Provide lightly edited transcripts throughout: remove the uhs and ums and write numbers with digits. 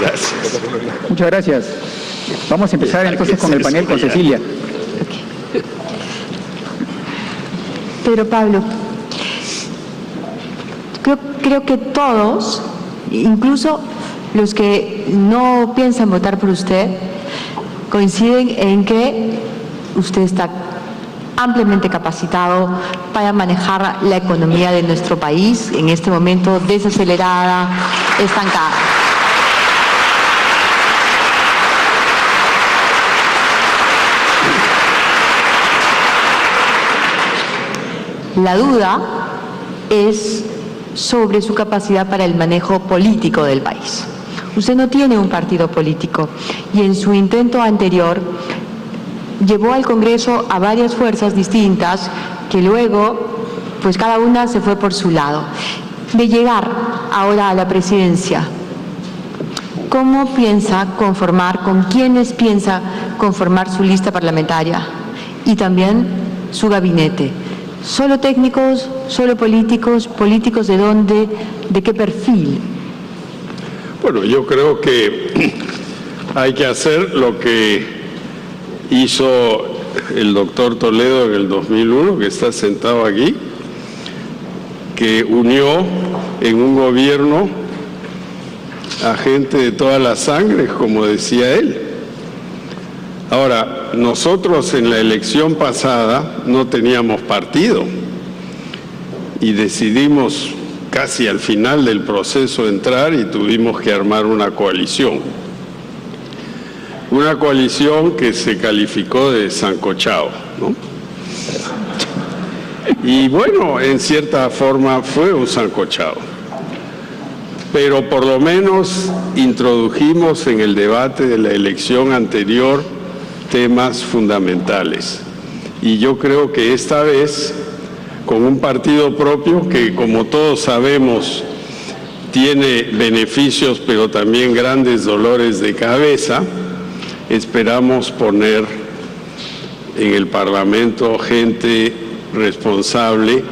Gracias. Muchas gracias. Vamos a empezar entonces con el panel con Cecilia. Pedro Pablo, creo que todos, incluso los que no piensan votar por usted, coinciden en que usted está ampliamente capacitado para manejar la economía de nuestro país en este momento desacelerada, estancada. La duda es sobre su capacidad para el manejo político del país. Usted no tiene un partido político y en su intento anterior llevó al Congreso a varias fuerzas distintas que luego, pues cada una se fue por su lado. De llegar ahora a la presidencia, ¿cómo piensa conformar, con quiénes piensa conformar su lista parlamentaria y también su gabinete? ¿Solo técnicos, solo políticos? ¿Políticos de dónde? ¿De qué perfil? Bueno, yo creo que hay que hacer lo que hizo el doctor Toledo en el 2001, que está sentado aquí, que unió en un gobierno a gente de todas las sangres, como decía él. Ahora, nosotros en la elección pasada no teníamos partido y decidimos casi al final del proceso entrar y tuvimos que armar una coalición. Una coalición que se calificó de sancochado, ¿no? Y bueno, en cierta forma fue un sancochado. Pero por lo menos introdujimos en el debate de la elección anterior temas fundamentales. Y yo creo que esta vez, con un partido propio que, como todos sabemos, tiene beneficios, pero también grandes dolores de cabeza, esperamos poner en el Parlamento gente responsable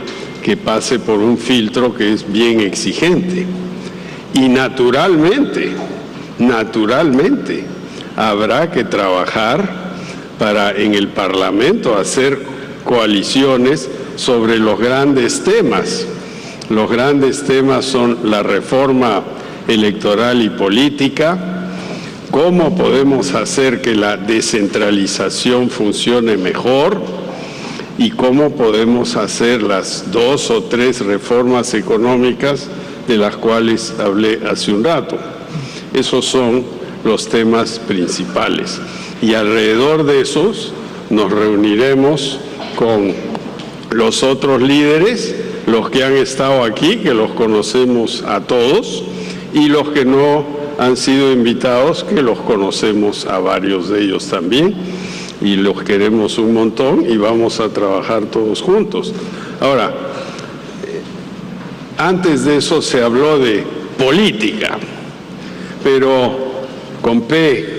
que pase por un filtro que es bien exigente. Y naturalmente, habrá que trabajar para en el Parlamento hacer coaliciones sobre los grandes temas. Los grandes temas son la reforma electoral y política, cómo podemos hacer que la descentralización funcione mejor y cómo podemos hacer las 2 o 3 reformas económicas de las cuales hablé hace un rato. Esos son los temas principales. Y alrededor de esos nos reuniremos con los otros líderes, los que han estado aquí, que los conocemos a todos, y los que no han sido invitados, que los conocemos a varios de ellos también, y los queremos un montón y vamos a trabajar todos juntos. Ahora, antes de eso se habló de política, pero con P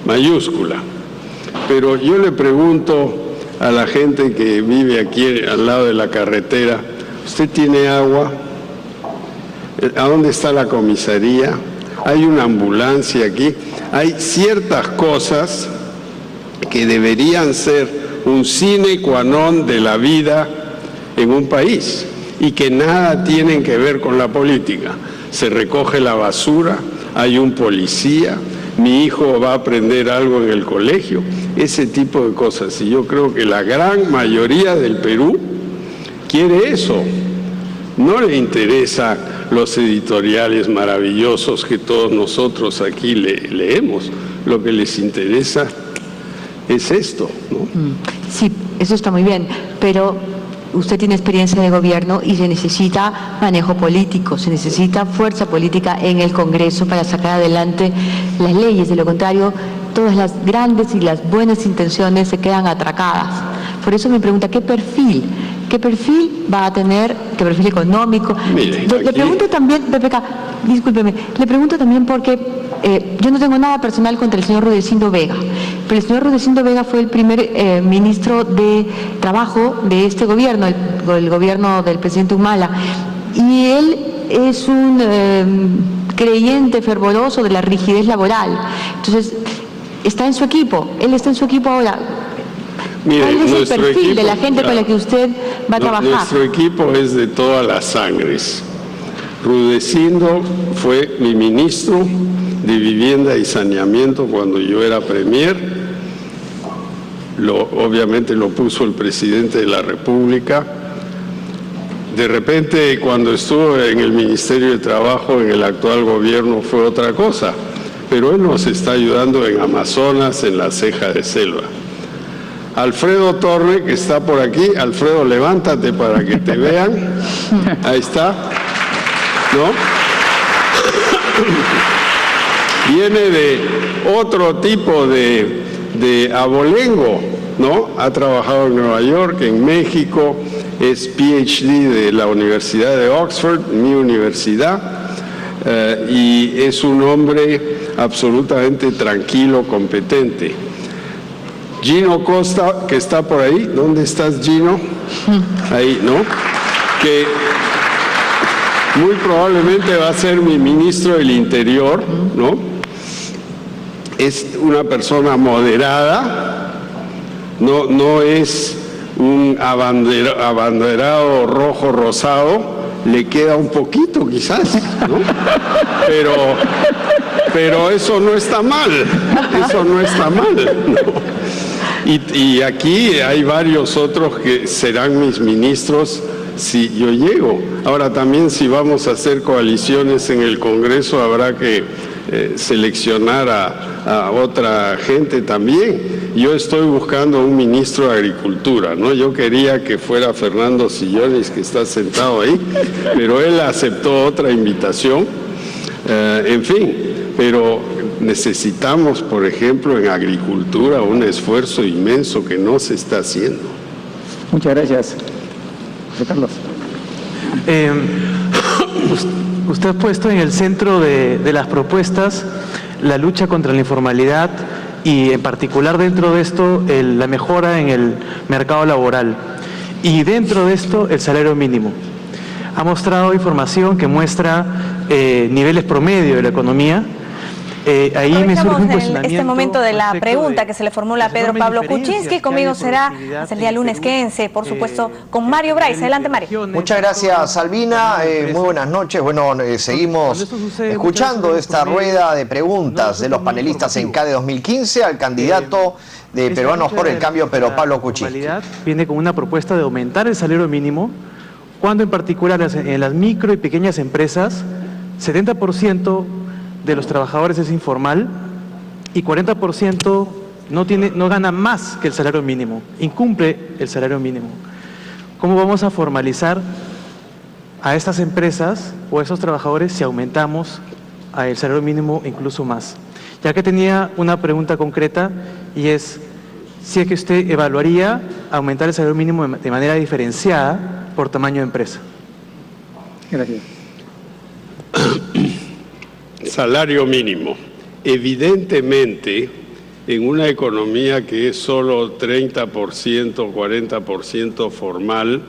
mayúscula. Pero yo le pregunto a la gente que vive aquí al lado de la carretera, ¿usted tiene agua? ¿A dónde está la comisaría? ¿Hay una ambulancia aquí? Hay ciertas cosas que deberían ser un sine qua non de la vida en un país y que nada tienen que ver con la política. Se recoge la basura, hay un policía, mi hijo va a aprender algo en el colegio, ese tipo de cosas. Y yo creo que la gran mayoría del Perú quiere eso. No le interesa los editoriales maravillosos que todos nosotros aquí leemos. Lo que les interesa es esto, ¿no? Sí, eso está muy bien, pero usted tiene experiencia de gobierno y se necesita manejo político, se necesita fuerza política en el Congreso para sacar adelante las leyes. De lo contrario, todas las grandes y las buenas intenciones se quedan atracadas. Por eso me pregunta, ¿qué perfil va a tener? ¿Qué perfil económico? Mire, le pregunto también, PPK, discúlpeme, le pregunto también porque yo no tengo nada personal contra el señor Rudecindo Vega, pero el señor Rudecindo Vega fue el primer ministro de Trabajo de este gobierno, el gobierno del presidente Humala, y él es un creyente fervoroso de la rigidez laboral. Entonces, está en su equipo, él está en su equipo ahora. Mire, ¿Cuál es el perfil equipo, de la gente con la que usted va a trabajar? Nuestro equipo es de todas las sangres. Rudecindo fue mi ministro de Vivienda y Saneamiento cuando yo era premier. Obviamente lo puso el presidente de la República. De repente, cuando estuvo en el Ministerio de Trabajo, en el actual gobierno, fue otra cosa. Pero él nos está ayudando en Amazonas, en la ceja de selva. Alfredo Torre, que está por aquí. Alfredo, levántate para que te vean. Ahí está. ¿No? Viene de otro tipo de abolengo, ¿no? Ha trabajado en Nueva York, en México, es PhD de la Universidad de Oxford, mi universidad, y es un hombre absolutamente tranquilo, competente. Gino Costa, que está por ahí. ¿Dónde estás, Gino? Ahí, ¿no? Que muy probablemente va a ser mi ministro del Interior, ¿no? Es una persona moderada, no es un abanderado rojo-rosado, le queda un poquito quizás, ¿no? Pero eso no está mal, ¿no? Y aquí hay varios otros que serán mis ministros si yo llego. Ahora también, si vamos a hacer coaliciones en el Congreso, habrá que seleccionar a otra gente también. Yo estoy buscando un ministro de Agricultura, ¿no? Yo quería que fuera Fernando Sillones, que está sentado ahí, pero él aceptó otra invitación. En fin, pero necesitamos, por ejemplo, en agricultura un esfuerzo inmenso que no se está haciendo. Muchas gracias. Carlos. Usted ha puesto en el centro de las propuestas la lucha contra la informalidad y, en particular, dentro de esto, la mejora en el mercado laboral, y dentro de esto el salario mínimo. Ha mostrado información que muestra niveles promedio de la economía. Ahí me surge un cuestionamiento. Este momento de la pregunta que se le formula a Pedro Pablo Kuczynski. Conmigo será hasta el día lunes. Quédense, por supuesto, con Mario Bryce. Adelante, Mario. Muchas gracias, Albina. Muy buenas noches. Bueno, seguimos escuchando esta rueda de preguntas de los panelistas en CADE 2015 al candidato de Peruanos por el Cambio, Pedro Pablo Kuczynski. Viene con una propuesta de aumentar el salario mínimo, cuando en particular en las micro y pequeñas empresas, 70% de los trabajadores es informal y 40% no gana más que el salario mínimo, incumple el salario mínimo. ¿Cómo vamos a formalizar a estas empresas o a esos trabajadores si aumentamos el salario mínimo incluso más? Ya que tenía una pregunta concreta, y es si es que usted evaluaría aumentar el salario mínimo de manera diferenciada por tamaño de empresa. Gracias. Salario mínimo. Evidentemente, en una economía que es solo 30%, 40% formal,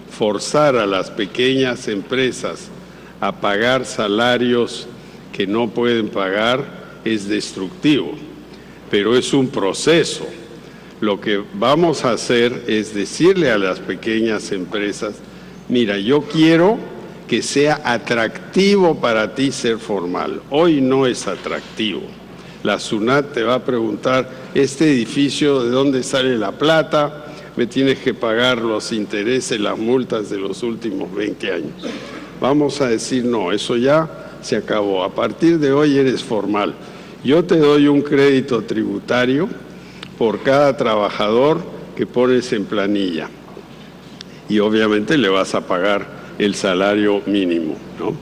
forzar a las pequeñas empresas a pagar salarios que no pueden pagar es destructivo, pero es un proceso. Lo que vamos a hacer es decirle a las pequeñas empresas: mira, yo quiero que sea atractivo para ti ser formal. Hoy no es atractivo. La SUNAT te va a preguntar: este edificio, ¿de dónde sale la plata? Me tienes que pagar los intereses, las multas de los últimos 20 años. Vamos a decir: no, eso ya se acabó. A partir de hoy eres formal. Yo te doy un crédito tributario por cada trabajador que pones en planilla. Y obviamente le vas a pagar el salario mínimo, ¿no?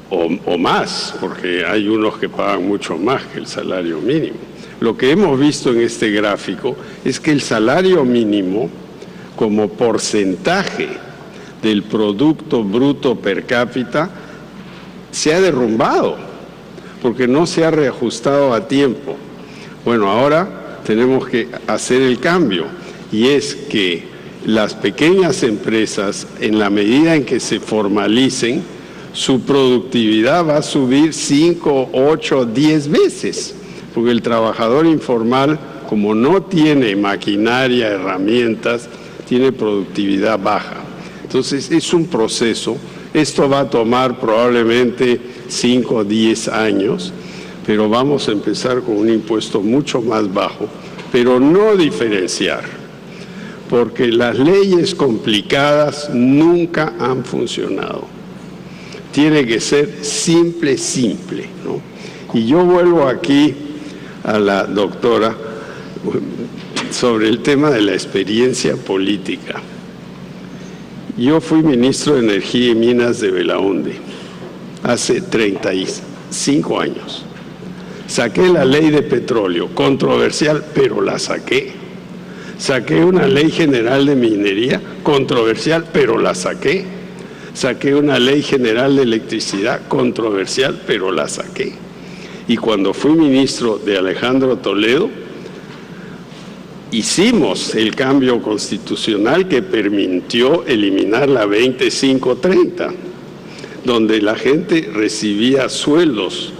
O más, porque hay unos que pagan mucho más que el salario mínimo. Lo que hemos visto en este gráfico es que el salario mínimo, como porcentaje del Producto Bruto Per Cápita, se ha derrumbado, porque no se ha reajustado a tiempo. Bueno, ahora tenemos que hacer el cambio, y es que las pequeñas empresas, en la medida en que se formalicen, su productividad va a subir 5, 8, 10 veces, porque el trabajador informal, como no tiene maquinaria, herramientas, tiene productividad baja. Entonces es un proceso, esto va a tomar probablemente 5 o 10 años, pero vamos a empezar con un impuesto mucho más bajo, pero no diferenciar, porque las leyes complicadas nunca han funcionado. Tiene que ser simple, simple, ¿no? Y yo vuelvo aquí a la doctora sobre el tema de la experiencia política. Yo fui ministro de Energía y Minas de Belaunde hace 35 años. Saqué la ley de petróleo, controversial, pero la saqué. Saqué una ley general de minería, controversial, pero la saqué. Saqué una ley general de electricidad, controversial, pero la saqué. Y cuando fui ministro de Alejandro Toledo, hicimos el cambio constitucional que permitió eliminar la 2530, donde la gente recibía sueldos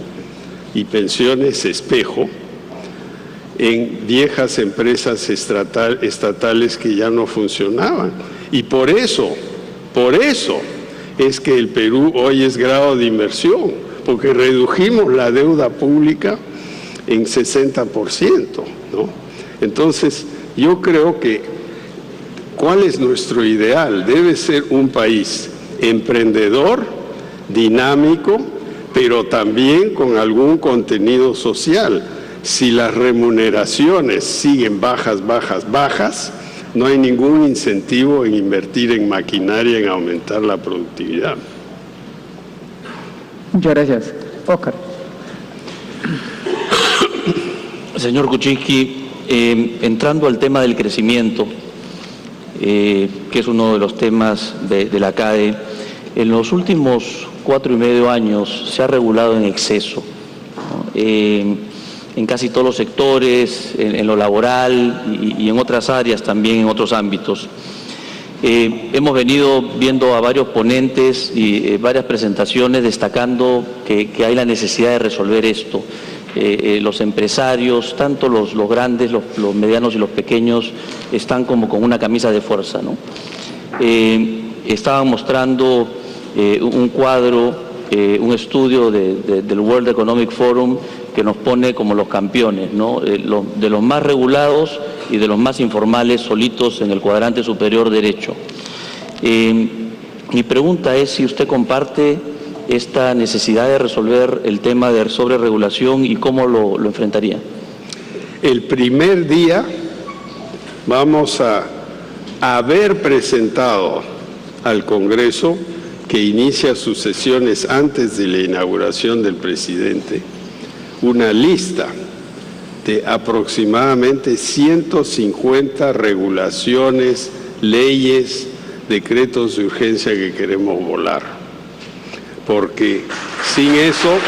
y pensiones espejo en viejas empresas estatales que ya no funcionaban. Y por eso es que el Perú hoy es grado de inversión, porque redujimos la deuda pública en 60%, ¿no? Entonces, yo creo que, ¿cuál es nuestro ideal? Debe ser un país emprendedor, dinámico, pero también con algún contenido social. Si las remuneraciones siguen bajas, no hay ningún incentivo en invertir en maquinaria, en aumentar la productividad. Muchas gracias. Oscar. Señor Kuczynski, entrando al tema del crecimiento, que es uno de los temas de la CADE, en los últimos 4,5 años se ha regulado en exceso, ¿no? En casi todos los sectores, en lo laboral y en otras áreas también, en otros ámbitos. Hemos venido viendo a varios ponentes y varias presentaciones destacando que hay la necesidad de resolver esto. Los empresarios, tanto los grandes, los medianos y los pequeños, están como con una camisa de fuerza, ¿no? Estaban mostrando un cuadro, un estudio del World Economic Forum que nos pone como los campeones, ¿no? De los más regulados y de los más informales, solitos en el cuadrante superior derecho. Mi pregunta es si usted comparte esta necesidad de resolver el tema de sobreregulación y cómo lo enfrentaría. El primer día vamos a haber presentado al Congreso, que inicia sus sesiones antes de la inauguración del presidente, una lista de aproximadamente 150 regulaciones, leyes, decretos de urgencia que queremos volar. Porque sin eso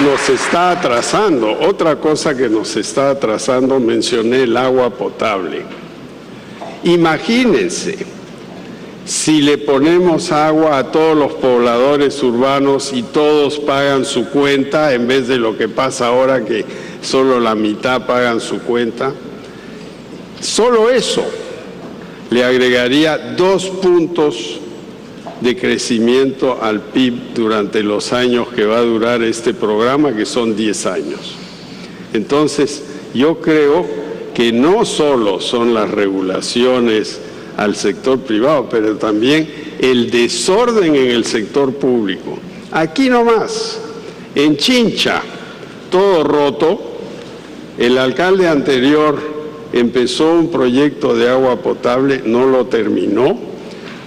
nos está atrasando. Otra cosa que nos está atrasando, mencioné el agua potable. Imagínense, si le ponemos agua a todos los pobladores urbanos y todos pagan su cuenta, en vez de lo que pasa ahora que solo la mitad pagan su cuenta, solo eso le agregaría 2 puntos de crecimiento al PIB durante los años que va a durar este programa, que son 10 años. Entonces, yo creo que no solo son las regulaciones al sector privado, pero también el desorden en el sector público. Aquí nomás, en Chincha, todo roto. El alcalde anterior empezó un proyecto de agua potable, no lo terminó,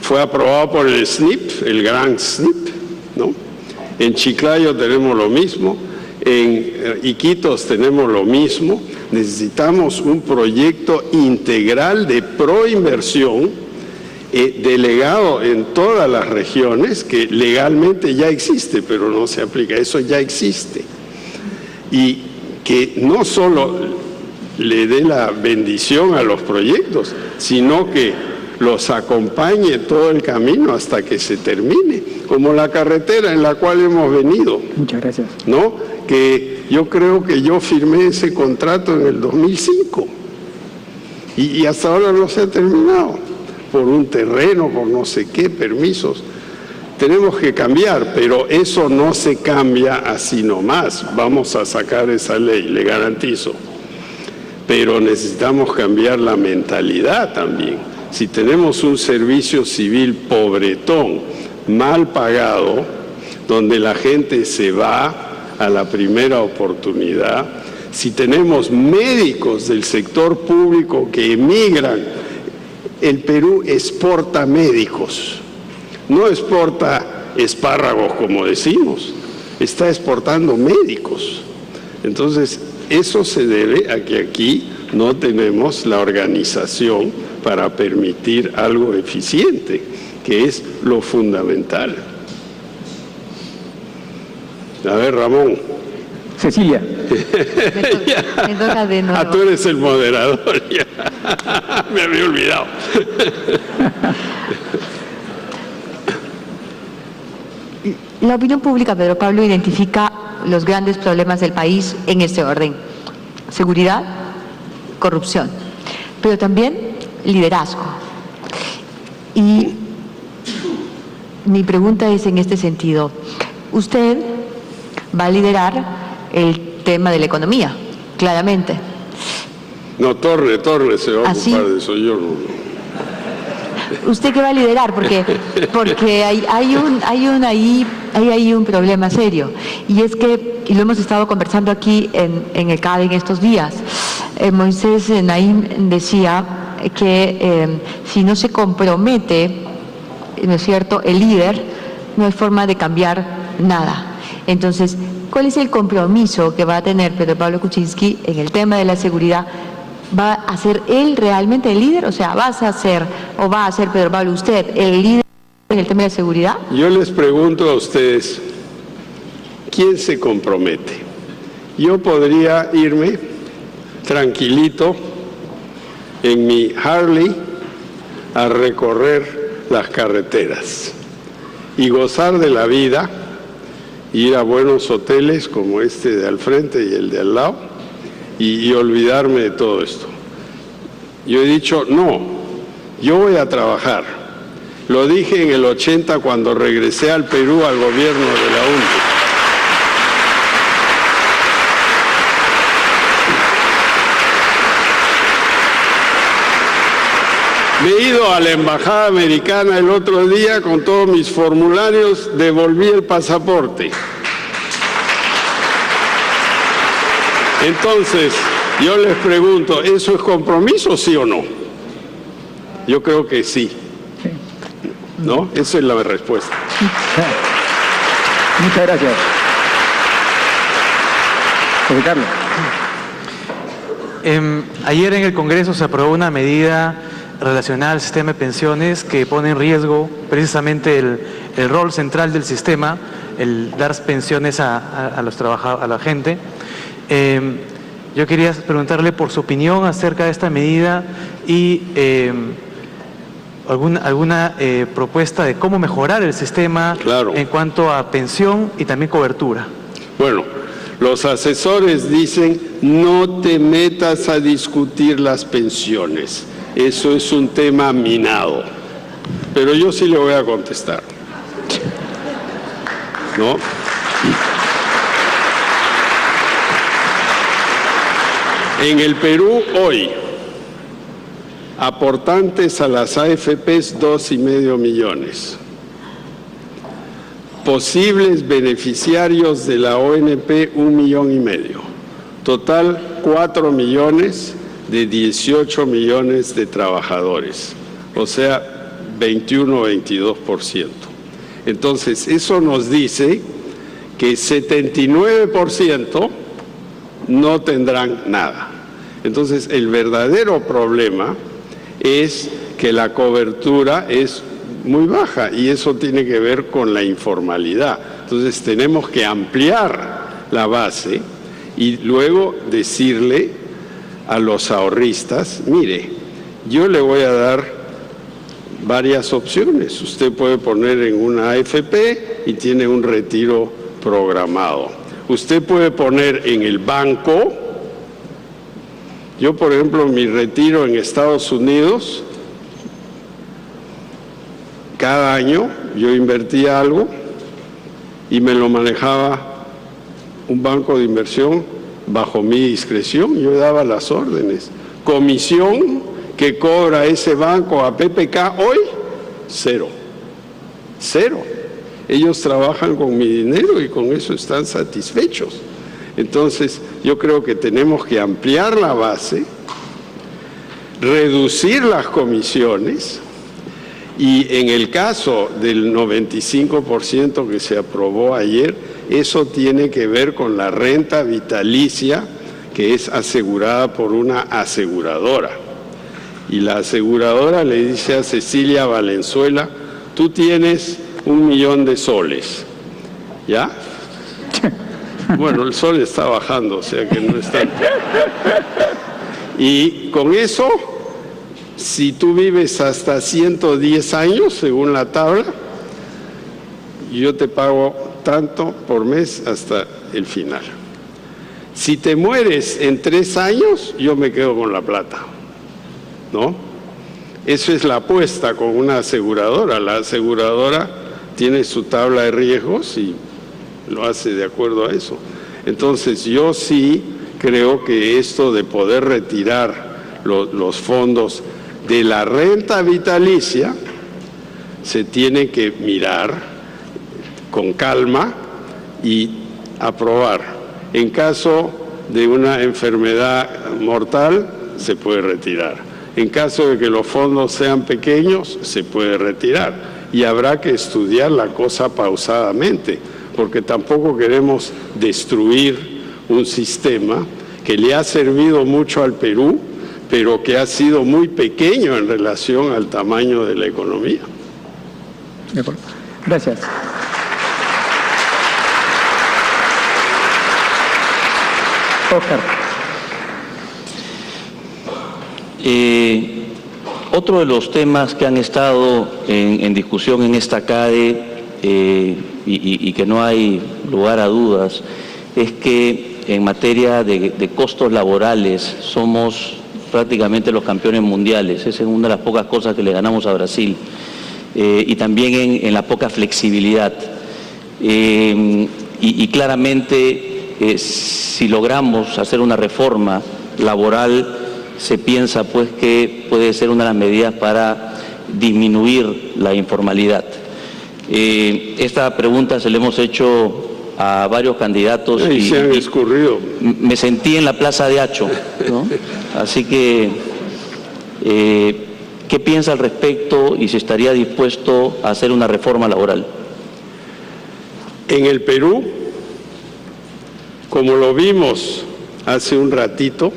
fue aprobado por el SNIP, el gran SNIP, ¿no? En Chiclayo tenemos lo mismo, en Iquitos tenemos lo mismo. Necesitamos un proyecto integral de proinversión delegado en todas las regiones, que legalmente ya existe, pero no se aplica. Eso ya existe. Y que no solo le dé la bendición a los proyectos, sino que los acompañe todo el camino hasta que se termine, como la carretera en la cual hemos venido. Muchas gracias. ¿No? Que yo creo que yo firmé ese contrato en el 2005 y hasta ahora no se ha terminado, por un terreno, por no sé qué, permisos. Tenemos que cambiar, pero eso no se cambia así nomás. Vamos a sacar esa ley, le garantizo. Pero necesitamos cambiar la mentalidad también. Si tenemos un servicio civil pobretón, mal pagado, donde la gente se va a la primera oportunidad, si tenemos médicos del sector público que emigran, el Perú exporta médicos, no exporta espárragos como decimos, está exportando médicos. Entonces, eso se debe a que aquí no tenemos la organización para permitir algo eficiente, que es lo fundamental. A ver, Ramón. Cecilia. Me toca de nuevo. Ah, tú eres el moderador, ya. Me había olvidado. La opinión pública, Pedro Pablo, identifica los grandes problemas del país en este orden: seguridad, corrupción, pero también liderazgo. Y mi pregunta es en este sentido: usted va a liderar el tema de la economía, claramente. No, Torre se va a ocupar de eso, yo no. ¿Usted qué va a liderar? Porque hay un problema serio, y es que, y lo hemos estado conversando aquí en el CADE en estos días, Moisés Naim decía que si no se compromete, ¿no es cierto?, el líder, no hay forma de cambiar nada. Entonces, ¿cuál es el compromiso que va a tener Pedro Pablo Kuczynski en el tema de la seguridad? ¿Va a ser él realmente el líder? O sea, va a ser Pedro Pablo usted el líder en el tema de la seguridad? Yo les pregunto a ustedes, ¿quién se compromete? Yo podría irme tranquilito en mi Harley a recorrer las carreteras y gozar de la vida, ir a buenos hoteles como este de al frente y el de al lado, y olvidarme de todo esto. Yo he dicho, no, yo voy a trabajar. Lo dije en el 80 cuando regresé al Perú al gobierno de la UNTE. Me he ido a la embajada americana el otro día con todos mis formularios, devolví el pasaporte. Entonces, yo les pregunto, ¿eso es compromiso, sí o no? Yo creo que sí. ¿No? Esa es la respuesta. Muchas gracias. José Carlos. Ayer en el Congreso se aprobó una medida relacionada al sistema de pensiones que pone en riesgo precisamente el rol central del sistema, el dar pensiones a los trabajadores, a la gente. Yo quería preguntarle por su opinión acerca de esta medida y alguna propuesta de cómo mejorar el sistema, claro, en cuanto a pensión y también cobertura. Bueno, los asesores dicen, no te metas a discutir las pensiones. Eso es un tema minado. Pero yo sí le voy a contestar. ¿No? En el Perú hoy, aportantes a las AFPs 2,5 millones. Posibles beneficiarios de la ONP 1,5 millones. Total 4 millones de 18 millones de trabajadores. O sea, 21-22%. Entonces, eso nos dice que 79% no tendrán nada. Entonces, el verdadero problema es que la cobertura es muy baja y eso tiene que ver con la informalidad. Entonces, tenemos que ampliar la base y luego decirle a los ahorristas, mire, yo le voy a dar varias opciones. Usted puede poner en una AFP y tiene un retiro programado. Usted puede poner en el banco. Yo, por ejemplo, mi retiro en Estados Unidos, cada año yo invertía algo y me lo manejaba un banco de inversión bajo mi discreción. Yo daba las órdenes. Comisión que cobra ese banco a PPK hoy, cero. Cero. Ellos trabajan con mi dinero y con eso están satisfechos. Entonces, yo creo que tenemos que ampliar la base, reducir las comisiones y en el caso del 95% que se aprobó ayer, eso tiene que ver con la renta vitalicia que es asegurada por una aseguradora. Y la aseguradora le dice a Cecilia Valenzuela, tú tienes 1 millón de soles, ¿ya? Bueno, el sol está bajando, o sea que no está. Y con eso, si tú vives hasta 110 años, según la tabla, yo te pago tanto por mes hasta el final. Si te mueres en 3 años, yo me quedo con la plata, ¿no? Eso es la apuesta con una aseguradora. La aseguradora tiene su tabla de riesgos y lo hace de acuerdo a eso. Entonces, yo sí creo que esto de poder retirar los fondos de la renta vitalicia se tiene que mirar con calma y aprobar. En caso de una enfermedad mortal, se puede retirar. En caso de que los fondos sean pequeños, se puede retirar. Y habrá que estudiar la cosa pausadamente, porque tampoco queremos destruir un sistema que le ha servido mucho al Perú, pero que ha sido muy pequeño en relación al tamaño de la economía. De acuerdo. Gracias. Oscar. Otro de los temas que han estado en discusión en esta CADE y que no hay lugar a dudas es que en materia de costos laborales somos prácticamente los campeones mundiales. Esa es una de las pocas cosas que le ganamos a Brasil. Y también en la poca flexibilidad. Y claramente, si logramos hacer una reforma laboral, se piensa pues que puede ser una de las medidas para disminuir la informalidad. Esta pregunta se la hemos hecho a varios candidatos y se han escurrido. Me sentí en la Plaza de Hacho, ¿no? Así que, ¿qué piensa al respecto y si estaría dispuesto a hacer una reforma laboral? En el Perú, como lo vimos hace un ratito,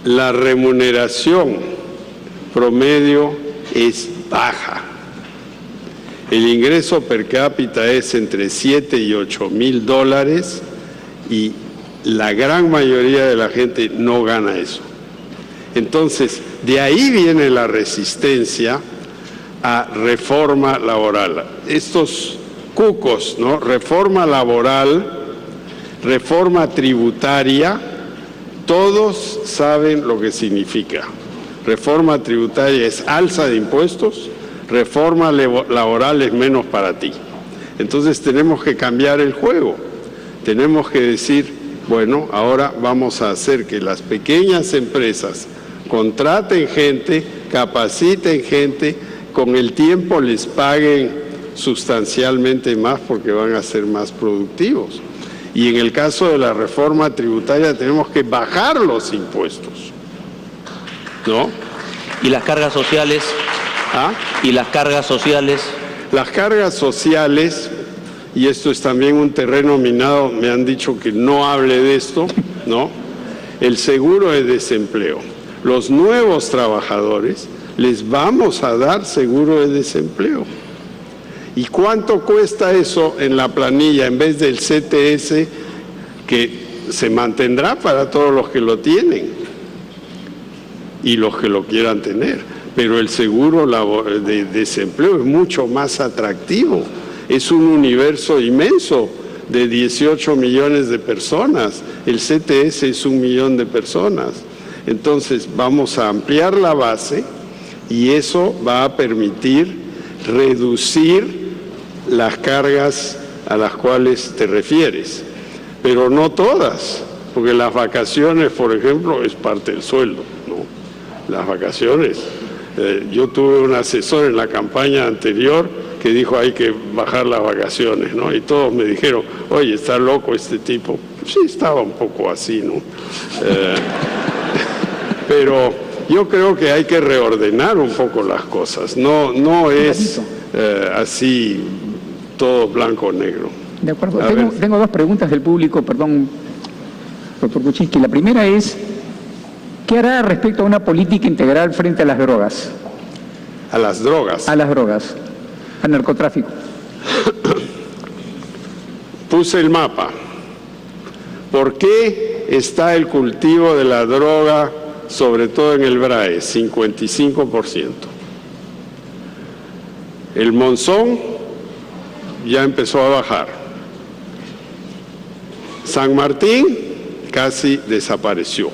la remuneración promedio es baja. El ingreso per cápita es entre 7 y 8 mil dólares y la gran mayoría de la gente no gana eso. Entonces, de ahí viene la resistencia a reforma laboral. Estos cucos, ¿no? Reforma laboral, reforma tributaria, todos saben lo que significa. Reforma tributaria es alza de impuestos, reforma laboral es menos para ti. Entonces tenemos que cambiar el juego. Tenemos que decir, bueno, ahora vamos a hacer que las pequeñas empresas contraten gente, capaciten gente, con el tiempo les paguen sustancialmente más porque van a ser más productivos. Y en el caso de la reforma tributaria tenemos que bajar los impuestos, ¿no? ¿Y las cargas sociales? ¿Ah? ¿Y las cargas sociales? Las cargas sociales, y esto es también un terreno minado, me han dicho que no hable de esto, ¿no? El seguro de desempleo. Los nuevos trabajadores les vamos a dar seguro de desempleo. ¿Y cuánto cuesta eso en la planilla en vez del CTS que se mantendrá para todos los que lo tienen y los que lo quieran tener, pero el seguro de desempleo es mucho más atractivo, es un universo inmenso de 18 millones de personas, el CTS es 1 millón de personas, entonces vamos a ampliar la base y eso va a permitir reducir las cargas a las cuales te refieres, pero no todas, porque las vacaciones, por ejemplo, es parte del sueldo, ¿no? Las vacaciones. Yo tuve un asesor en la campaña anterior que dijo hay que bajar las vacaciones, ¿no? Y todos me dijeron, oye, está loco este tipo. Sí, estaba un poco así, ¿no? Pero yo creo que hay que reordenar un poco las cosas. No es así todo blanco o negro. De acuerdo. Tengo dos preguntas del público, perdón, doctor Kuczynski. La primera es, ¿qué hará respecto a una política integral frente a las drogas? ¿A las drogas? A las drogas, al narcotráfico. Puse el mapa. ¿Por qué está el cultivo de la droga, sobre todo en el BRAE, 55%? El Monzón ya empezó a bajar. San Martín casi desapareció.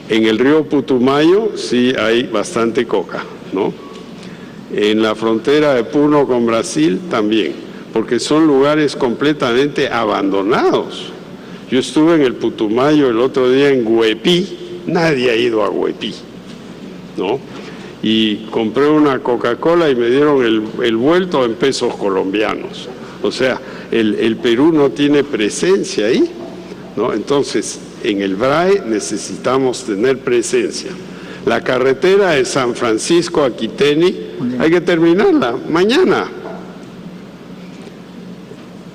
En el río Putumayo sí hay bastante coca, ¿no? En la frontera de Puno con Brasil también, porque son lugares completamente abandonados. Yo estuve en el Putumayo el otro día en Huepí, nadie ha ido a Huepí, ¿no? Y compré una Coca-Cola y me dieron el vuelto en pesos colombianos. O sea, el Perú no tiene presencia ahí, ¿no? Entonces, en el BRAE necesitamos tener presencia. La carretera de San Francisco a Quiteni hay que terminarla mañana.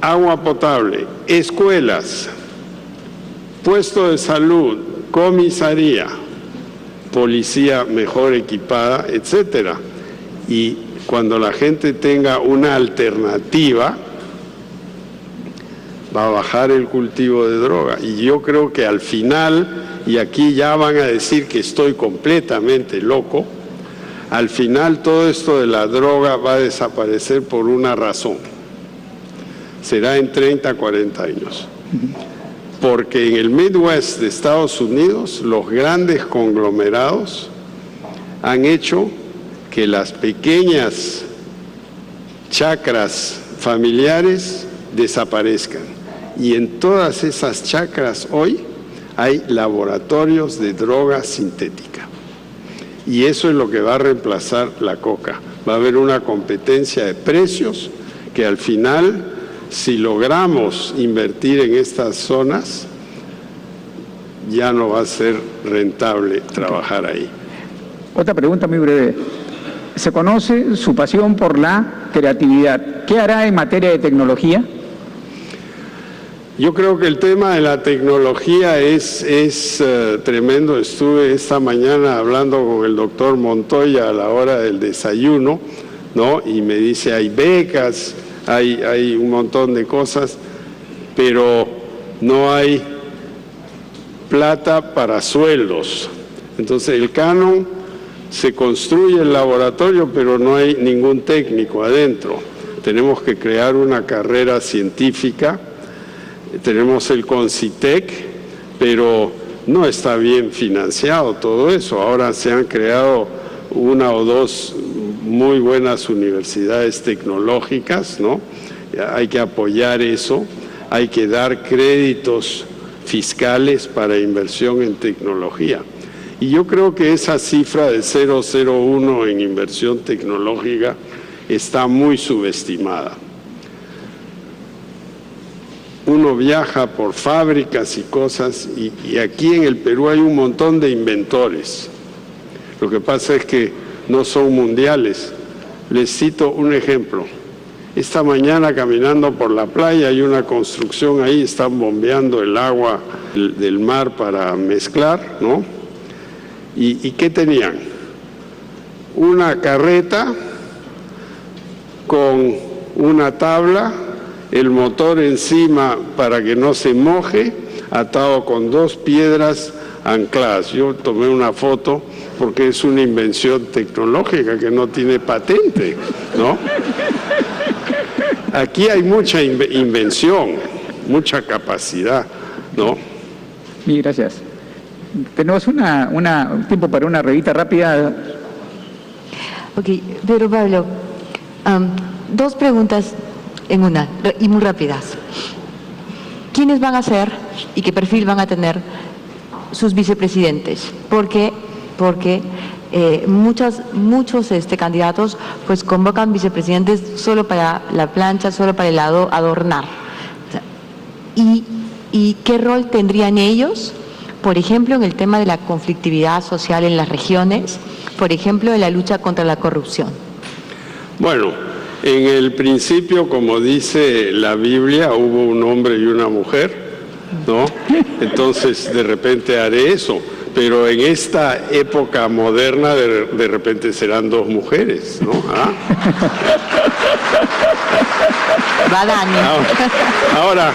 Agua potable, escuelas, puesto de salud, comisaría, policía mejor equipada, etcétera. Y cuando la gente tenga una alternativa, va a bajar el cultivo de droga. Y yo creo que al final, y aquí ya van a decir que estoy completamente loco, al final todo esto de la droga va a desaparecer por una razón. Será en 30, 40 años. Porque en el Midwest de Estados Unidos, los grandes conglomerados han hecho que las pequeñas chacras familiares desaparezcan. Y en todas esas chacras hoy hay laboratorios de droga sintética. Y eso es lo que va a reemplazar la coca. Va a haber una competencia de precios que al final, si logramos invertir en estas zonas, ya no va a ser rentable trabajar ahí. Otra pregunta muy breve. Se conoce su pasión por la creatividad. ¿Qué hará en materia de tecnología? Yo creo que el tema de la tecnología es tremendo. Estuve esta mañana hablando con el doctor Montoya a la hora del desayuno, ¿no? Y me dice, hay becas, hay un montón de cosas, pero no hay plata para sueldos. Entonces el canon se construye el laboratorio, pero no hay ningún técnico adentro. Tenemos que crear una carrera científica. Tenemos el CONCITEC, pero no está bien financiado todo eso. Ahora se han creado 1 o 2 muy buenas universidades tecnológicas, ¿no? Hay que apoyar eso, hay que dar créditos fiscales para inversión en tecnología. Y yo creo que esa cifra de 0,01 en inversión tecnológica está muy subestimada. Uno viaja por fábricas y cosas y aquí en el Perú hay un montón de inventores. Lo que pasa es que no son mundiales. Les cito un ejemplo. Esta mañana caminando por la playa hay una construcción ahí, están bombeando el agua del mar para mezclar, ¿no? ¿Y qué tenían? Una carreta con una tabla, el motor encima para que no se moje, atado con 2 piedras ancladas. Yo tomé una foto porque es una invención tecnológica que no tiene patente, ¿no? Aquí hay mucha invención, mucha capacidad, ¿no? Sí, gracias. Tenemos un tiempo para una revista rápida. Ok, pero Pablo, 2 preguntas en una, y muy rápidas. ¿Quiénes van a ser y qué perfil van a tener sus vicepresidentes? Porque muchos candidatos pues convocan vicepresidentes solo para la plancha, solo para el adornar. ¿Y qué rol tendrían ellos, por ejemplo, en el tema de la conflictividad social en las regiones, por ejemplo, en la lucha contra la corrupción? Bueno, en el principio, como dice la Biblia, hubo un hombre y una mujer, ¿no? Entonces, de repente haré eso. Pero en esta época moderna, de repente serán 2 mujeres, ¿no? ¿Ah? Va Dani. Ahora,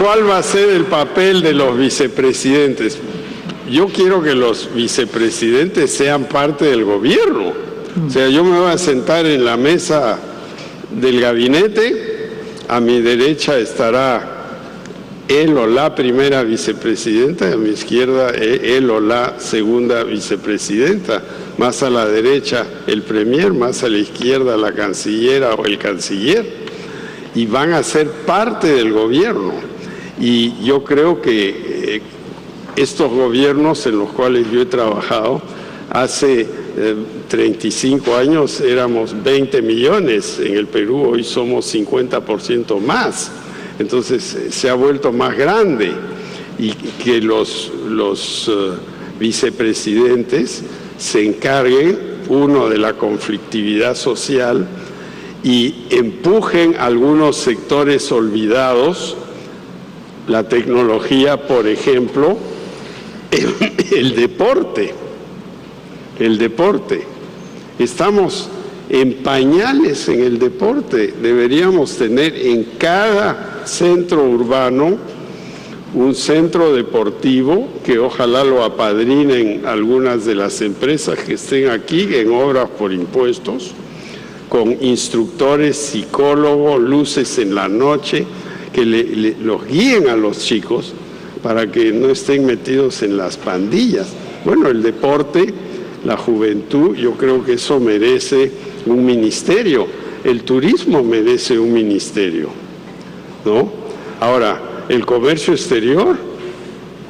¿cuál va a ser el papel de los vicepresidentes? Yo quiero que los vicepresidentes sean parte del gobierno. O sea, yo me voy a sentar en la mesa del gabinete, a mi derecha estará él o la primera vicepresidenta, a mi izquierda él o la segunda vicepresidenta, más a la derecha el premier, más a la izquierda la cancillera o el canciller, y van a ser parte del gobierno. Y yo creo que estos gobiernos en los cuales yo he trabajado, hace 35 años éramos 20 millones en el Perú, hoy somos 50% más. Entonces se ha vuelto más grande, y que los vicepresidentes se encarguen, uno, de la conflictividad social y empujen algunos sectores olvidados, la tecnología, por ejemplo, el deporte. Estamos en pañales en el deporte. Deberíamos tener en cada centro urbano un centro deportivo que ojalá lo apadrinen algunas de las empresas que estén aquí en obras por impuestos, con instructores, psicólogos, luces en la noche, que los guíen a los chicos para que no estén metidos en las pandillas. Bueno, el deporte, la juventud, yo creo que eso merece un ministerio. El turismo merece un ministerio, ¿no? Ahora, el comercio exterior,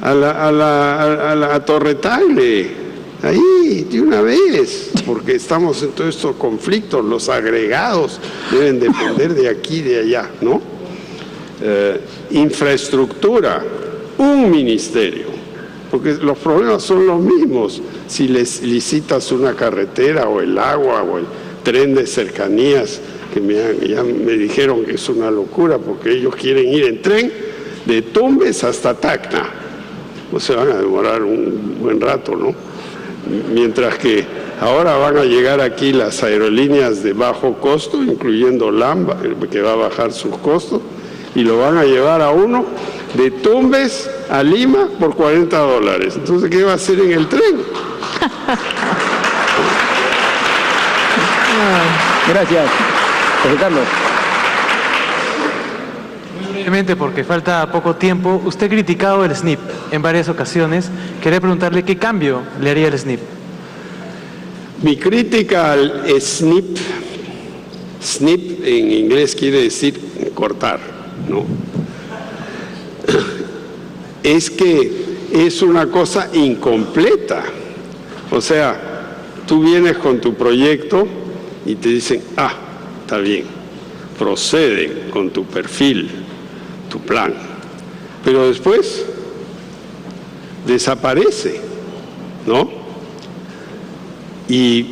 a la Torre Tagle, ahí, de una vez, porque estamos en todos estos conflictos, los agregados deben depender de aquí y de allá, ¿no? Infraestructura, un ministerio, porque los problemas son los mismos. Si les licitas una carretera o el agua o el tren de cercanías, que ya me dijeron que es una locura porque ellos quieren ir en tren de Tumbes hasta Tacna. Pues se van a demorar un buen rato, ¿no? Mientras que ahora van a llegar aquí las aerolíneas de bajo costo, incluyendo LAM, que va a bajar sus costos, y lo van a llevar a uno de Tumbes a Lima por $40. Entonces, ¿qué va a hacer en el tren? Gracias. José Carlos. Muy brevemente, porque falta poco tiempo, usted ha criticado el SNIP en varias ocasiones. Quería preguntarle qué cambio le haría el SNIP. Mi crítica al SNIP en inglés quiere decir cortar, ¿no? Es que es una cosa incompleta. O sea, tú vienes con tu proyecto y te dicen, está bien, proceden con tu perfil, tu plan, pero después desaparece, ¿no? Y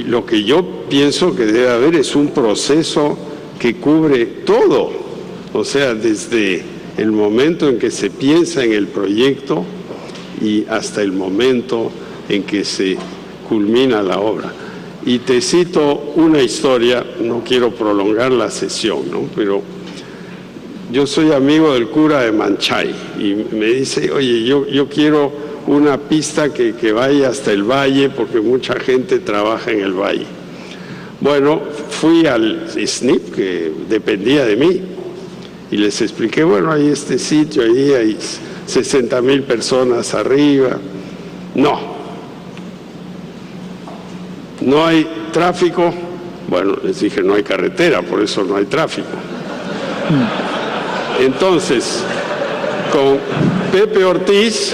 lo que yo pienso que debe haber es un proceso que cubre todo, o sea, desde el momento en que se piensa en el proyecto y hasta el momento en que se culmina la obra. Y te cito una historia, no quiero prolongar la sesión, ¿no? Pero yo soy amigo del cura de Manchay y me dice, oye, yo quiero una pista que vaya hasta el valle porque mucha gente trabaja en el valle. Bueno, fui al SNIP que dependía de mí y les expliqué, bueno, hay este sitio, ahí hay 60,000 personas arriba. No hay tráfico. Bueno, les dije, no hay carretera, por eso no hay tráfico. Entonces, con Pepe Ortiz,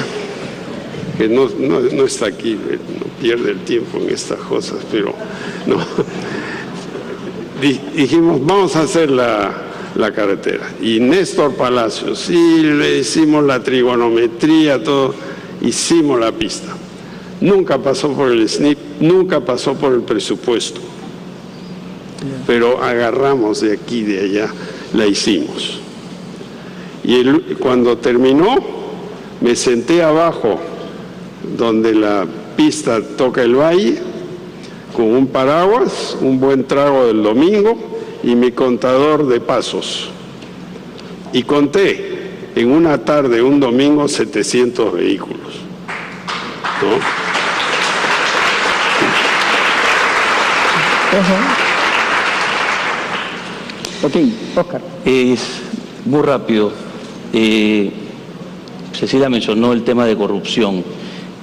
que no está aquí, no pierde el tiempo en estas cosas, pero no. Dijimos, vamos a hacer la carretera. Y Néstor Palacios, sí, le hicimos la trigonometría, todo, hicimos la pista. Nunca pasó por el SNIP, nunca pasó por el presupuesto. Pero agarramos de aquí, de allá, la hicimos. Y cuando terminó, me senté abajo, donde la pista toca el valle, con un paraguas, un buen trago del domingo y mi contador de pasos. Y conté en una tarde, un domingo, 700 vehículos. ¿No? Ok, Oscar. Es muy rápido. Cecilia mencionó el tema de corrupción.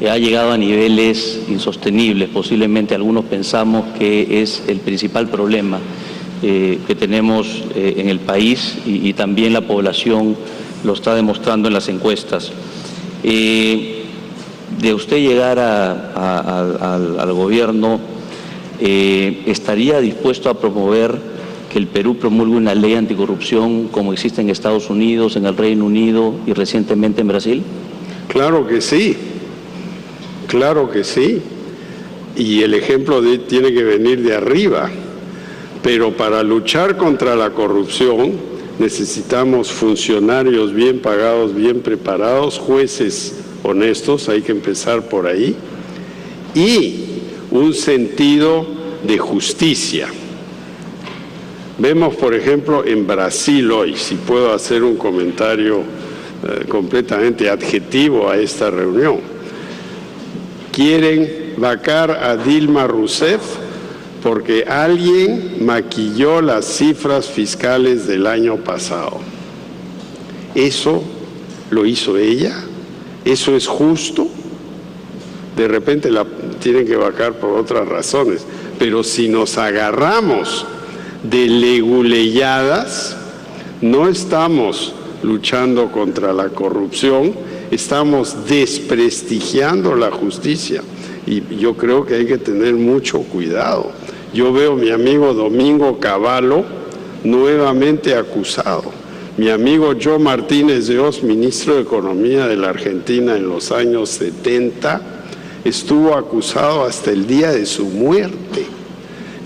Ha llegado a niveles insostenibles. Posiblemente algunos pensamos que es el principal problema que tenemos en el país y también la población lo está demostrando en las encuestas. De usted llegar al gobierno, ¿estaría dispuesto a promover que el Perú promulgue una ley anticorrupción como existe en Estados Unidos, en el Reino Unido y recientemente en Brasil? Claro que sí. Claro que sí, y el ejemplo tiene que venir de arriba, pero para luchar contra la corrupción necesitamos funcionarios bien pagados, bien preparados, jueces honestos, hay que empezar por ahí, y un sentido de justicia. Vemos, por ejemplo, en Brasil hoy, si puedo hacer un comentario completamente adjetivo a esta reunión, quieren vacar a Dilma Rousseff porque alguien maquilló las cifras fiscales del año pasado. ¿Eso lo hizo ella? ¿Eso es justo? De repente la tienen que vacar por otras razones. Pero si nos agarramos de leguleyadas, no estamos luchando contra la corrupción, estamos desprestigiando la justicia y yo creo que hay que tener mucho cuidado. Yo veo a mi amigo Domingo Cavallo nuevamente acusado. Mi amigo Joe Martínez de Oz, ministro de Economía de la Argentina en los años 70, estuvo acusado hasta el día de su muerte.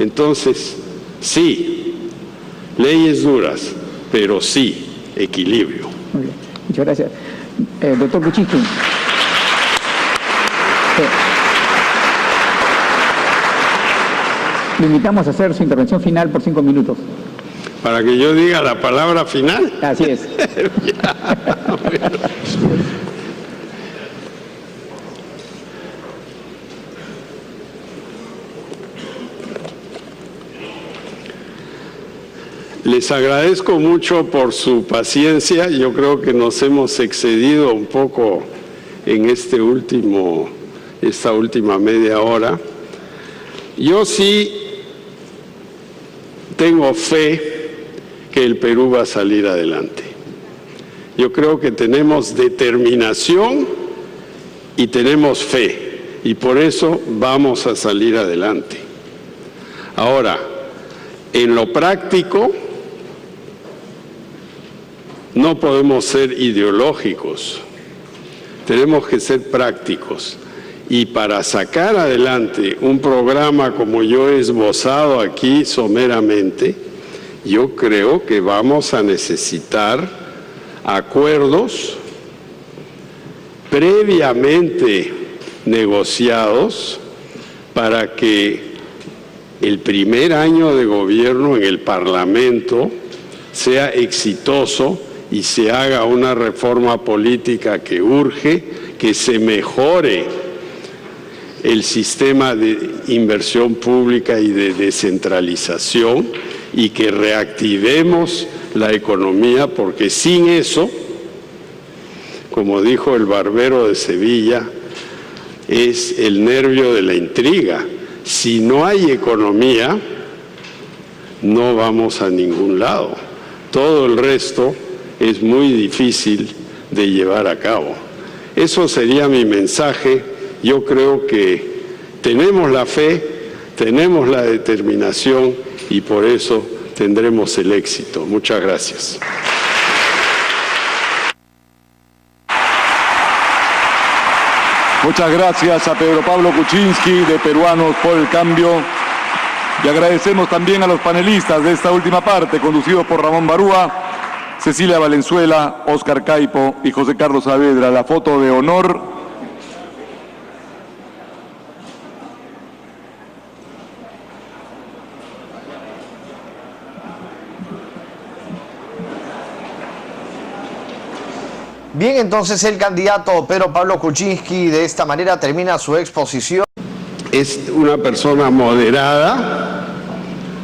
Entonces, sí, leyes duras, pero sí, equilibrio. Muy bien, muchas gracias. Doctor Kuczynski. Le invitamos a hacer su intervención final por 5 minutos. ¿Para que yo diga la palabra final? Así es. Les agradezco mucho por su paciencia. Yo creo que nos hemos excedido un poco en esta última media hora. Yo sí tengo fe que el Perú va a salir adelante. Yo creo que tenemos determinación y tenemos fe, y por eso vamos a salir adelante. Ahora, en lo práctico, no podemos ser ideológicos, tenemos que ser prácticos. Y para sacar adelante un programa como yo he esbozado aquí someramente, yo creo que vamos a necesitar acuerdos previamente negociados para que el primer año de gobierno en el Parlamento sea exitoso y se haga una reforma política que urge, que se mejore el sistema de inversión pública y de descentralización y que reactivemos la economía, porque sin eso, como dijo el barbero de Sevilla, es el nervio de la intriga. Si no hay economía, no vamos a ningún lado. Todo el resto es muy difícil de llevar a cabo. Eso sería mi mensaje. Yo creo que tenemos la fe, tenemos la determinación y por eso tendremos el éxito. Muchas gracias. Muchas gracias a Pedro Pablo Kuczynski de Peruanos por el Cambio. Y agradecemos también a los panelistas de esta última parte, conducidos por Ramón Barúa, Cecilia Valenzuela, Óscar Caipo y José Carlos Saavedra. La foto de honor. Bien, entonces el candidato Pedro Pablo Kuczynski de esta manera termina su exposición. Es una persona moderada,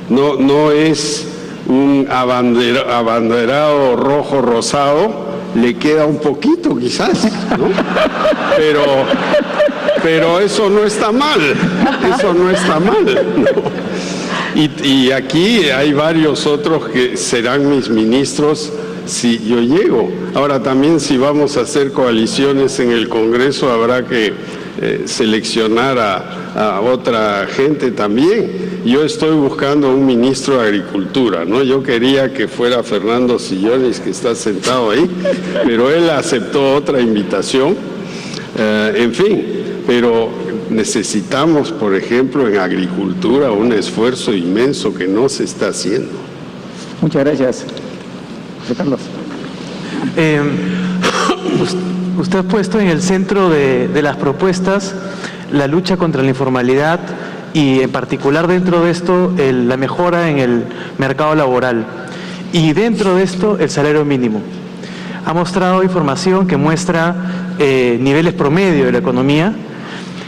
no es un abanderado rojo-rosado, le queda un poquito quizás, ¿no? Pero eso no está mal, ¿no? Y aquí hay varios otros que serán mis ministros si yo llego. Ahora también, si vamos a hacer coaliciones en el Congreso, habrá que seleccionar a otra gente también. Yo estoy buscando un ministro de Agricultura, ¿no? Yo quería que fuera Fernando Sillones, que está sentado ahí, pero él aceptó otra invitación. En fin, pero necesitamos, por ejemplo, en agricultura un esfuerzo inmenso que no se está haciendo. Muchas gracias. Carlos. Usted ha puesto en el centro de las propuestas la lucha contra la informalidad y en particular dentro de esto la mejora en el mercado laboral y dentro de esto el salario mínimo. Ha mostrado información que muestra niveles promedio de la economía.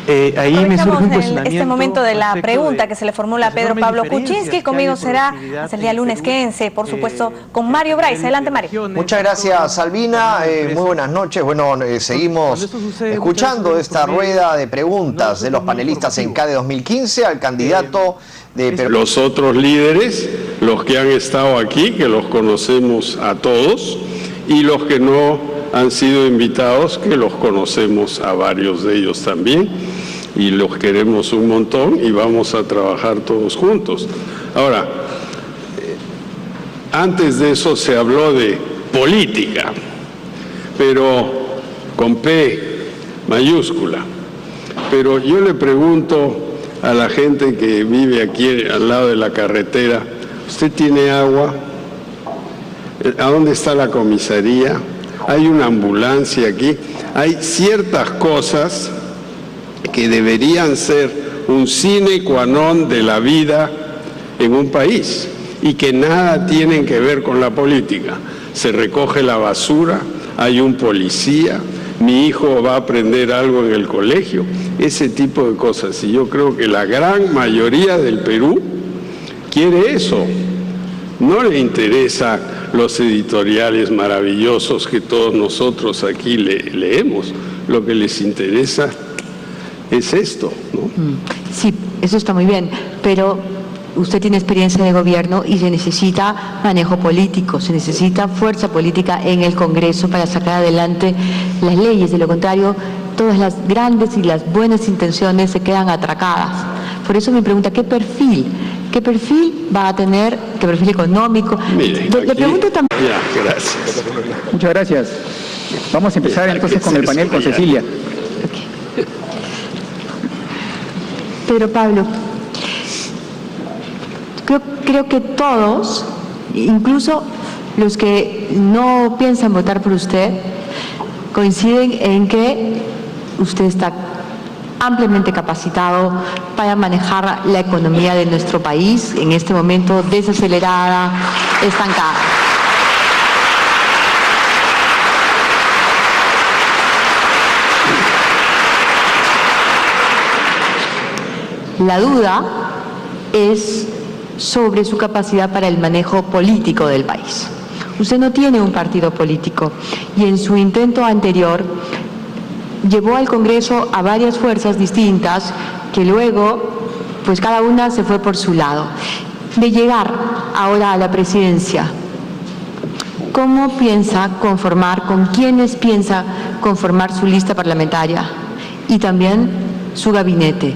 Ahí me surge un cuestionamiento. Este momento de la pregunta que se le formula a Pedro Pablo Kuczynski. Conmigo será hasta el día lunes, quédense, por supuesto, con Mario Bryce. Adelante, Mario. Muchas gracias, Albina. Muy buenas noches. Bueno, seguimos escuchando esta rueda de preguntas de los panelistas en CADE 2015 al candidato de Perú. Los otros líderes, los que han estado aquí, que los conocemos a todos, y los que no han sido invitados, que los conocemos a varios de ellos también, y los queremos un montón y vamos a trabajar todos juntos. Ahora, antes de eso se habló de política, pero con P mayúscula. Pero yo le pregunto a la gente que vive aquí al lado de la carretera, ¿usted tiene agua? ¿A dónde está la comisaría? Hay una ambulancia aquí. Hay ciertas cosas que deberían ser un sine qua non de la vida en un país y que nada tienen que ver con la política. Se recoge la basura, hay un policía, mi hijo va a aprender algo en el colegio, ese tipo de cosas. Y yo creo que la gran mayoría del Perú quiere eso. No le interesa los editoriales maravillosos que todos nosotros aquí leemos. Lo que les interesa es esto, ¿no? Sí, eso está muy bien, pero usted tiene experiencia de gobierno y se necesita manejo político, se necesita fuerza política en el Congreso para sacar adelante las leyes. De lo contrario, todas las grandes y las buenas intenciones se quedan atracadas. Por eso me pregunta, ¿qué perfil va a tener? ¿Qué perfil económico? Mire, le pregunto también. Ya, gracias. Muchas gracias. Vamos a empezar entonces con el panel con Cecilia. Pedro Pablo, creo que todos, incluso los que no piensan votar por usted, coinciden en que usted está ampliamente capacitado para manejar la economía de nuestro país en este momento desacelerada, estancada. La duda es sobre su capacidad para el manejo político del país. Usted no tiene un partido político y en su intento anterior llevó al Congreso a varias fuerzas distintas que luego, pues cada una se fue por su lado. De llegar ahora a la presidencia, ¿cómo piensa conformar, con quiénes piensa conformar su lista parlamentaria y también su gabinete?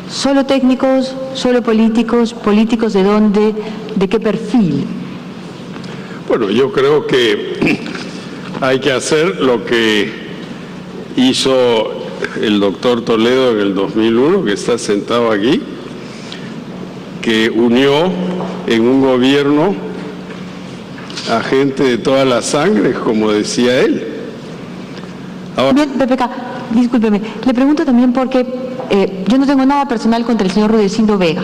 ¿Solo técnicos, solo políticos? ¿Políticos de dónde? ¿De qué perfil? Bueno, yo creo que hay que hacer lo que hizo el doctor Toledo en el 2001, que está sentado aquí, que unió en un gobierno a gente de todas las sangres, como decía él. Ahora, bien, PPK, discúlpeme, le pregunto también porque yo no tengo nada personal contra el señor Rudecindo Vega,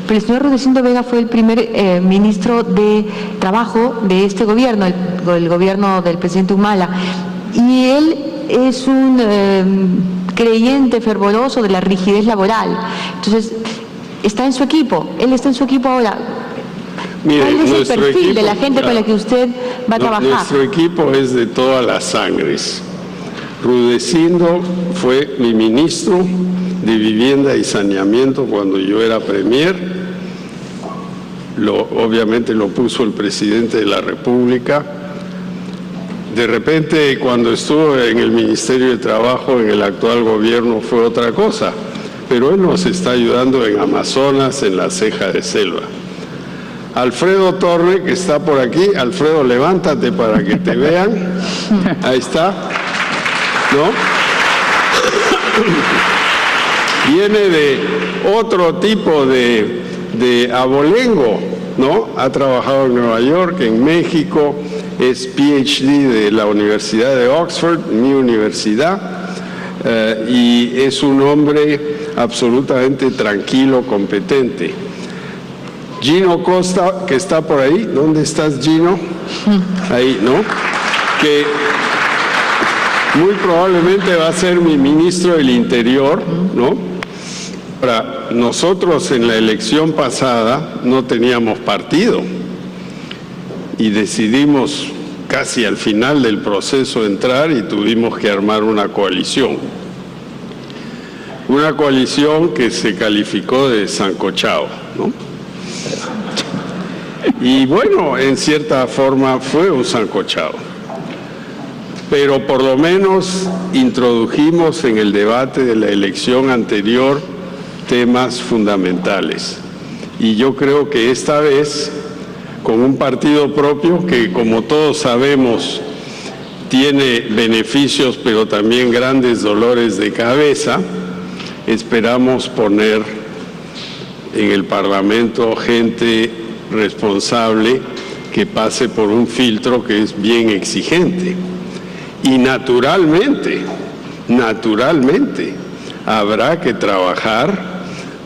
pero el señor Rudecindo Vega fue el primer ministro de Trabajo de este gobierno, el gobierno del presidente Humala, y él es un creyente fervoroso de la rigidez laboral. Entonces, está en su equipo, él está en su equipo ahora. mire, ¿Cuál es el perfil equipo, de la gente con la que usted va a trabajar? Nuestro equipo es de todas las sangres. Rudecindo fue mi ministro de Vivienda y Saneamiento cuando yo era premier. Obviamente lo puso el presidente de la República. De repente, cuando estuvo en el Ministerio de Trabajo, en el actual gobierno, fue otra cosa. Pero él nos está ayudando en Amazonas, en la ceja de selva. Alfredo Torre, que está por aquí. Alfredo, levántate para que te vean. Ahí está. ¿No? Viene de otro tipo de abolengo, ¿no? Ha trabajado en Nueva York, en México, es PhD de la Universidad de Oxford, mi universidad, y es un hombre absolutamente tranquilo, competente. Gino Costa, que está por ahí, ¿dónde estás, Gino? Ahí, ¿no? Que muy probablemente va a ser mi ministro del Interior, ¿no? Ahora, nosotros en la elección pasada no teníamos partido y decidimos casi al final del proceso entrar y tuvimos que armar una coalición. Una coalición que se calificó de sancochao, ¿no? Y bueno, en cierta forma fue un sancochao. Pero por lo menos introdujimos en el debate de la elección anterior temas fundamentales. Y yo creo que esta vez, con un partido propio que, como todos sabemos, tiene beneficios pero también grandes dolores de cabeza, esperamos poner en el Parlamento gente responsable que pase por un filtro que es bien exigente. Y naturalmente, habrá que trabajar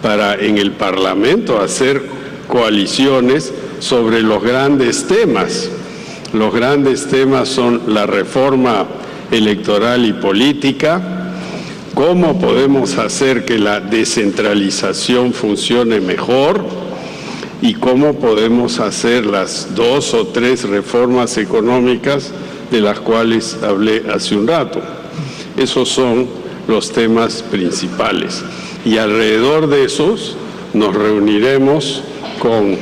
para en el Parlamento hacer coaliciones sobre los grandes temas. Los grandes temas son la reforma electoral y política, cómo podemos hacer que la descentralización funcione mejor y cómo podemos hacer las 2 o 3 reformas económicas de las cuales hablé hace un rato. Esos son los temas principales. Y alrededor de esos nos reuniremos con